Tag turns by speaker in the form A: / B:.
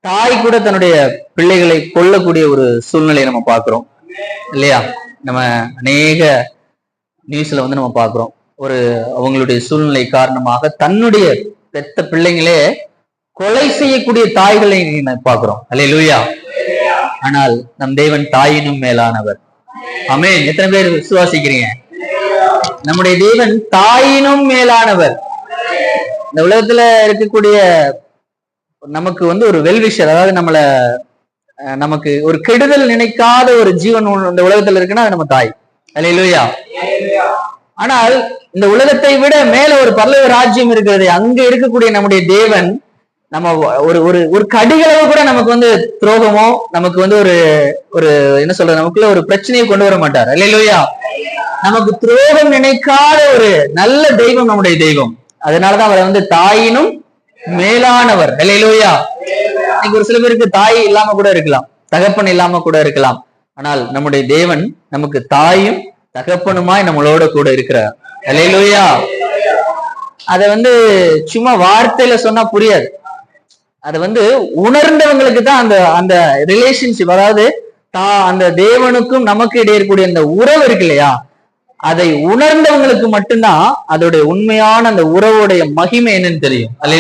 A: தாய் கூட தன்னுடைய பிள்ளைகளை கொல்லக்கூடிய ஒரு சூழ்நிலையை நம்ம பார்க்கிறோம் இல்லையா? நம்ம அநேக நியூஸ்ல வந்து நம்ம பார்க்கிறோம். ஒரு அவங்களுடைய சூழ்நிலை காரணமாக தன்னுடைய பெத்த பிள்ளைங்களே கொலை செய்யக்கூடிய தாய்களை பார்க்கிறோம். அல்லேலூயா. ஆனால் நம் தேவன் தாயினும் மேலானவர். ஆமென். எத்தனை பேர் விசுவாசிக்கிறீங்க? நம்முடைய தேவன் தாயினும் மேலானவர். இந்த உலகத்துல இருக்கக்கூடிய நமக்கு வந்து ஒரு வெல்விஷர், அதாவது நமக்கு ஒரு கெடுதல் நினைக்காத ஒரு ஜீவன் இந்த உலகத்துல இருக்குன்னா நம்ம தாய். அல்லேலூயா. ஆனால் இந்த உலகத்தை விட மேல ஒரு பரலோக ராஜ்யம் இருக்கிறது. அங்க இருக்கக்கூடிய நம்முடைய தேவன் நம்ம ஒரு ஒரு ஒரு கடிகளவு கூட நமக்கு வந்து துரோகமோ, நமக்கு வந்து ஒரு என்ன சொல்றது, நமக்குள்ள ஒரு பிரச்சனையை கொண்டு வர மாட்டார். அல்லேலூயா. நமக்கு துரோகம் நினைக்காத ஒரு நல்ல தெய்வம் நம்முடைய தெய்வம். அதனாலதான் அவரை வந்து தாயினும் மேலானவர். அல்லேலூயா. இன்னைக்கு ஒரு சில பேருக்கு தாய் இல்லாம கூட இருக்கலாம், தகப்பன் இல்லாம கூட இருக்கலாம். ஆனால் நம்முடைய தேவன் நமக்கு தாயும் தகப்பனுமாய் நம்மளோட கூட இருக்கிறார். அல்லேலூயா. அத வந்து சும்மா வார்த்தையில சொன்னா புரியாது. அது வந்து உணர்ந்தவங்களுக்கு தான் அந்த அந்த ரிலேஷன்ஷிப், அதாவது அந்த தேவனுக்கும் நமக்கு இடையே இருக்கக்கூடிய அந்த உறவு இருக்கு இல்லையா, அதை உணர்ந்தவங்களுக்கு மட்டும்தான் அதோடைய உண்மையான அந்த உறவுடைய மகிமை என்னன்னு தெரியும்.